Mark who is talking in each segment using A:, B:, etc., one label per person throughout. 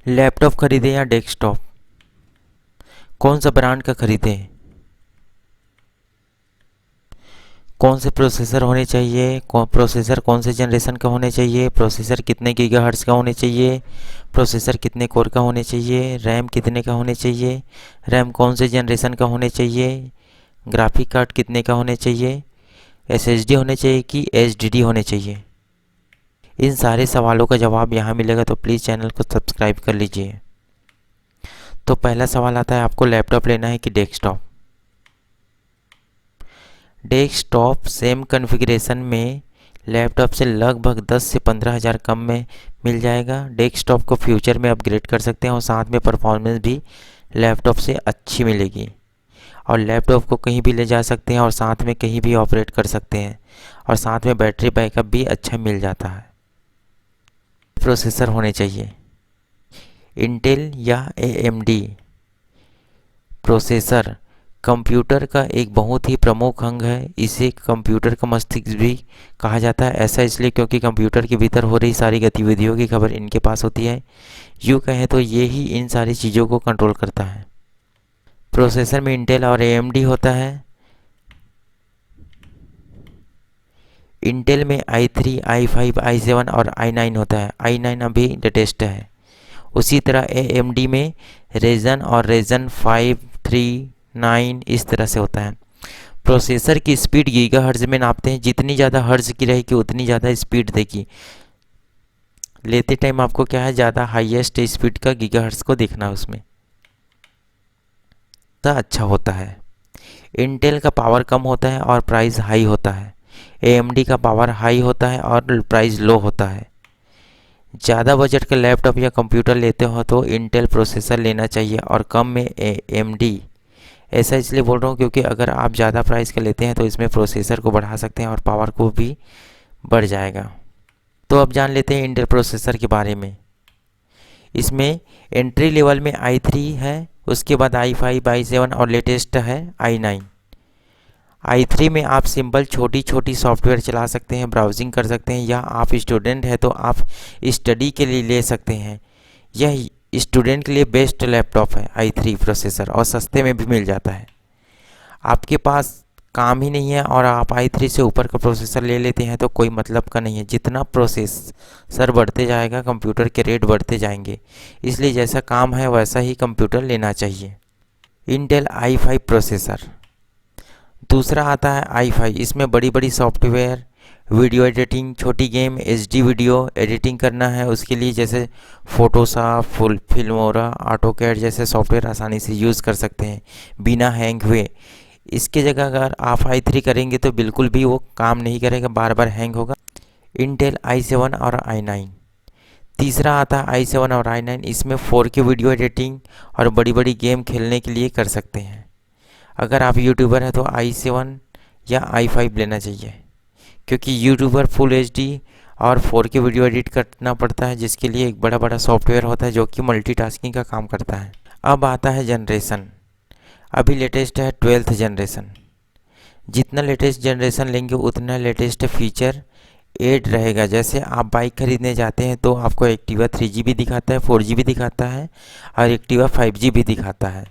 A: Laptop खरीदें या desktop, कौन सा ब्रांड का खरीदें, कौन से प्रोसेसर होने चाहिए, प्रोसेसर कौन से जनरेशन का होने चाहिए, प्रोसेसर कितने गीगाहर्ट्ज़ का होने चाहिए, प्रोसेसर कितने कोर का होने चाहिए, रैम कितने का होने चाहिए, रैम कौन से जनरेशन का होने चाहिए, ग्राफिक कार्ड कितने का होने चाहिए, एसएसडी होने चाहिए कि एचडीडी होने चाहिए। इन सारे सवालों का जवाब यहाँ मिलेगा, तो प्लीज़ चैनल को सब्सक्राइब कर लीजिए। तो पहला सवाल आता है, आपको लैपटॉप लेना है कि डेस्कटॉप। डेस्कटॉप सेम कॉन्फ़िगरेशन में लैपटॉप से लगभग 10 से 15 हज़ार कम में मिल जाएगा। डेस्कटॉप को फ्यूचर में अपग्रेड कर सकते हैं और साथ में परफॉर्मेंस भी लैपटॉप से अच्छी मिलेगी, और लैपटॉप को कहीं भी ले जा सकते हैं और साथ में कहीं भी ऑपरेट कर सकते हैं, और साथ में बैटरी बैकअप भी अच्छा मिल जाता है। प्रोसेसर होने चाहिए, इंटेल या एएमडी। प्रोसेसर कंप्यूटर का एक बहुत ही प्रमुख अंग है। इसे कंप्यूटर का मस्तिष्क भी कहा जाता है। ऐसा इसलिए क्योंकि कंप्यूटर के भीतर हो रही सारी गतिविधियों की खबर इनके पास होती है। यूँ कहें तो ये ही इन सारी चीज़ों को कंट्रोल करता है। प्रोसेसर में इंटेल और एएमडी होता है। इंटेल में i3, i5, i7 और i9 होता है। i9 अभी लेटेस्ट है। उसी तरह एएमडी में रेजन और रेजन 5, 3, 9 इस तरह से होता है। प्रोसेसर की स्पीड गीगाहर्ट्ज़ में नापते हैं। जितनी ज़्यादा हर्ट्ज़ की रहेगी उतनी ज़्यादा स्पीड देगी। लेते टाइम आपको क्या है, ज़्यादा हाईएस्ट स्पीड का गीगाहर्ट्ज़ को देखना है, उसमें तो अच्छा होता है। इंटेल का पावर कम होता है और प्राइस हाई होता है। एएमडी का पावर हाई होता है और प्राइस लो होता है। ज़्यादा बजट का लैपटॉप या कंप्यूटर लेते हो तो इंटेल प्रोसेसर लेना चाहिए और कम में एएमडी। ऐसा इसलिए बोल रहा हूँ क्योंकि अगर आप ज़्यादा प्राइस का लेते हैं तो इसमें प्रोसेसर को बढ़ा सकते हैं और पावर को भी बढ़ जाएगा। तो अब जान लेते हैं इंटेल प्रोसेसर के बारे में। इसमें एंट्री लेवल में i3 है, उसके बाद i5, i7 और लेटेस्ट है i9। i3 में आप सिंपल छोटी छोटी सॉफ्टवेयर चला सकते हैं, ब्राउजिंग कर सकते हैं, या आप स्टूडेंट हैं तो आप स्टडी के लिए ले सकते हैं। यह स्टूडेंट के लिए बेस्ट लैपटॉप है i3 प्रोसेसर, और सस्ते में भी मिल जाता है। आपके पास काम ही नहीं है और आप i3 से ऊपर का प्रोसेसर ले लेते हैं तो कोई मतलब का नहीं है। जितना प्रोसेसर बढ़ते जाएगा कंप्यूटर के रेट बढ़ते जाएंगे, इसलिए जैसा काम है वैसा ही कंप्यूटर लेना चाहिए। Intel i5 processor. दूसरा आता है i5। इसमें बड़ी बड़ी सॉफ्टवेयर, वीडियो एडिटिंग, छोटी गेम, एचडी वीडियो एडिटिंग करना है उसके लिए, जैसे फोटोशॉप, फिल्मोरा, ऑटोकैड जैसे सॉफ्टवेयर आसानी से यूज़ कर सकते हैं बिना हैंग हुए। इसकी जगह अगर आप i3 करेंगे तो बिल्कुल भी वो काम नहीं करेगा, बार बार हैंग होगा। इंटेल i7 और i9। तीसरा आता है i7 और i9। इसमें 4K वीडियो एडिटिंग और बड़ी बड़ी गेम खेलने के लिए कर सकते हैं। अगर आप यूट्यूबर हैं तो i7 या i5 लेना चाहिए, क्योंकि यूट्यूबर फुल एचडी और 4K वीडियो एडिट करना पड़ता है, जिसके लिए एक बड़ा बड़ा सॉफ्टवेयर होता है जो कि मल्टीटास्किंग का काम करता है। अब आता है जनरेशन। अभी लेटेस्ट है 12th जनरेशन। जितना लेटेस्ट जनरेशन लेंगे उतना लेटेस्ट फीचर ऐड रहेगा। जैसे आप बाइक खरीदने जाते हैं तो आपको एक्टिवा 3G भी दिखाता है, 4G भी दिखाता है और एक्टिवा 5G भी दिखाता है।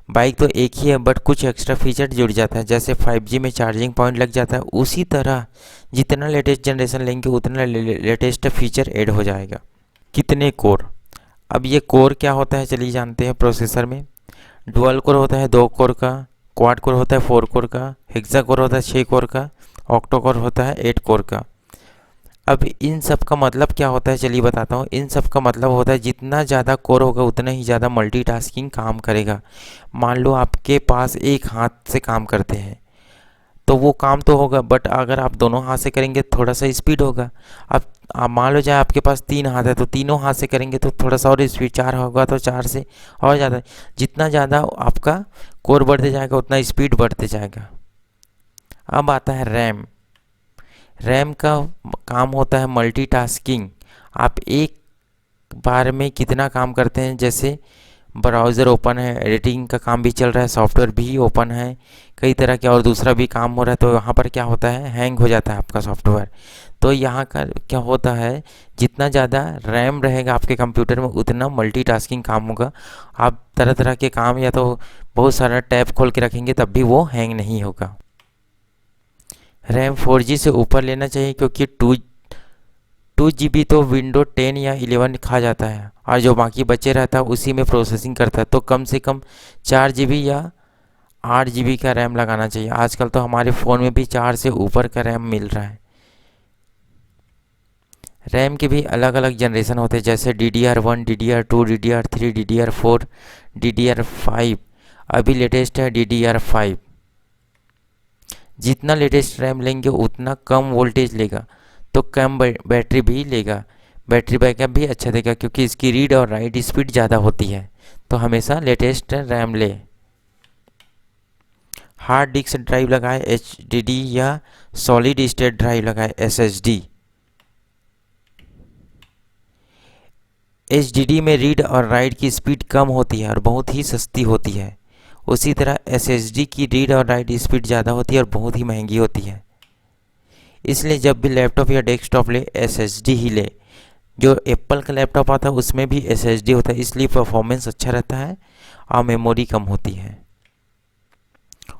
A: बाइक तो एक ही है बट कुछ एक्स्ट्रा फीचर जुड़ जाता है, जैसे 5G में चार्जिंग पॉइंट लग जाता है। उसी तरह जितना लेटेस्ट जनरेशन लेंगे उतना लेटेस्ट फीचर ऐड हो जाएगा। कितने कोर? अब ये कोर क्या होता है चलिए जानते हैं। प्रोसेसर में डुअल कोर होता है 2 कोर का, क्वाड कोर होता है 4 कोर का, हेक्सा कोर होता है 6 कोर का, ऑक्टो कोर होता है 8 कोर का। अब इन सब का मतलब क्या होता है चलिए बताता हूँ। इन सब का मतलब होता है जितना ज़्यादा कोर होगा उतना ही ज़्यादा मल्टीटास्किंग काम करेगा। मान लो आपके पास एक हाथ से काम करते हैं तो वो काम तो होगा, बट अगर आप दोनों हाथ से करेंगे थोड़ा सा स्पीड होगा। अब आप मान लो जाए आपके पास 3 हाथ है तो तीनों हाथ से करेंगे तो थोड़ा सा और स्पीड, 4 होगा तो 4 से और ज़्यादा। जितना ज़्यादा आपका कोर बढ़ते जाएगा उतना स्पीड बढ़ते जाएगा। अब आता है रैम। रैम का काम होता है मल्टीटास्किंग। आप एक बार में कितना काम करते हैं, जैसे ब्राउज़र ओपन है, एडिटिंग का काम भी चल रहा है, सॉफ्टवेयर भी ओपन है, कई तरह के और दूसरा भी काम हो रहा है, तो यहाँ पर क्या होता है, हैंग हो जाता है आपका सॉफ्टवेयर। तो यहाँ का क्या होता है, जितना ज़्यादा रैम रहेगा आपके कंप्यूटर में उतना मल्टीटास्किंग काम होगा। आप तरह तरह के काम या तो बहुत सारा टैब खोल के रखेंगे तब भी वो हैंग नहीं होगा। रैम 4G से ऊपर लेना चाहिए, क्योंकि 2 GB तो विंडो 10 या 11 खा जाता है, और जो बाकी बचे रहता है उसी में प्रोसेसिंग करता है। तो कम से कम 4 GB या 8 GB का रैम लगाना चाहिए। आजकल तो हमारे फ़ोन में भी 4 से ऊपर का रैम मिल रहा है। रैम के भी अलग अलग जनरेशन होते हैं, जैसे DDR1, DDR2, DDR3, DDR4, DDR5। अभी लेटेस्ट है DDR5। जितना लेटेस्ट रैम लेंगे उतना कम वोल्टेज लेगा, तो कम बैटरी भी लेगा, बैटरी बैकअप भी अच्छा देगा, क्योंकि इसकी रीड और राइट स्पीड ज़्यादा होती है। तो हमेशा लेटेस्ट रैम ले। हार्ड डिस्क ड्राइव लगाए HDD या सॉलिड स्टेट ड्राइव लगाए SSD। HDD में रीड और राइट की स्पीड कम होती है और बहुत ही सस्ती होती है। उसी तरह SSD की रीड और राइट स्पीड ज़्यादा होती है और बहुत ही महंगी होती है। इसलिए जब भी लैपटॉप या डेस्कटॉप ले SSD ही ले। जो एप्पल का लैपटॉप आता है उसमें भी SSD होता है, इसलिए परफॉर्मेंस अच्छा रहता है और मेमोरी कम होती है।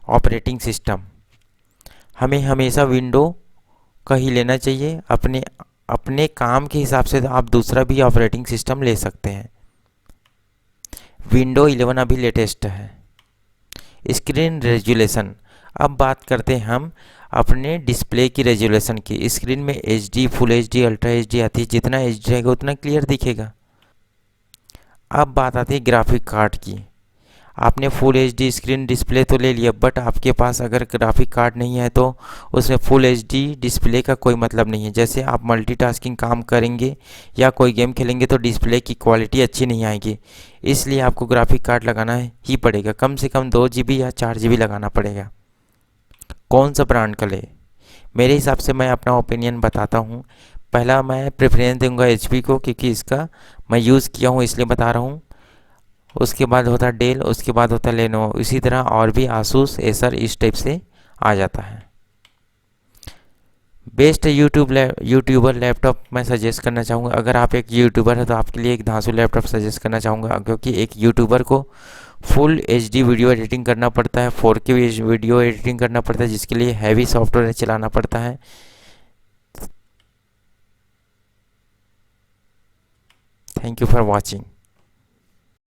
A: ऑपरेटिंग सिस्टम हमें हमेशा विंडो का ही लेना चाहिए। अपने अपने काम के हिसाब से आप दूसरा भी ऑपरेटिंग सिस्टम ले सकते हैं। विंडो 11 अभी लेटेस्ट है। स्क्रीन रेजुलेशन, अब बात करते हैं हम अपने डिस्प्ले की रेजुलेशन की। स्क्रीन में HD, full HD, ultra HD आती है, जितना HD रहेगा उतना क्लियर दिखेगा। अब बात आती है ग्राफिक कार्ड की। आपने फुल HD स्क्रीन डिस्प्ले तो ले लिया, बट आपके पास अगर ग्राफिक कार्ड नहीं है तो उसमें फुल HD डिस्प्ले का कोई मतलब नहीं है। जैसे आप मल्टीटास्किंग काम करेंगे या कोई गेम खेलेंगे तो डिस्प्ले की क्वालिटी अच्छी नहीं आएगी, इसलिए आपको ग्राफिक कार्ड लगाना ही पड़ेगा। कम से कम 2 GB या 4 GB लगाना पड़ेगा। कौन सा ब्रांड का ले? मेरे हिसाब से मैं अपना ओपिनियन बताता हूँ। पहला मैं प्रेफरेंस दूंगा HP को, क्योंकि इसका मैं यूज़ किया हूँ इसलिए बता रहा हूँ। उसके बाद होता है डेल, उसके बाद होता है लेनोवो, इसी तरह और भी आसूस, एसर, इस टाइप से आ जाता है। बेस्ट यूट्यूबर लैपटॉप मैं सजेस्ट करना चाहूँगा। अगर आप एक यूट्यूबर है तो आपके लिए एक धांसू लैपटॉप सजेस्ट करना चाहूँगा, क्योंकि एक यूट्यूबर को फुल HD वीडियो एडिटिंग करना पड़ता है, 4K वीडियो एडिटिंग करना पड़ता है, जिसके लिए हैवी सॉफ्टवेयर चलाना पड़ता है। Thank you for watching.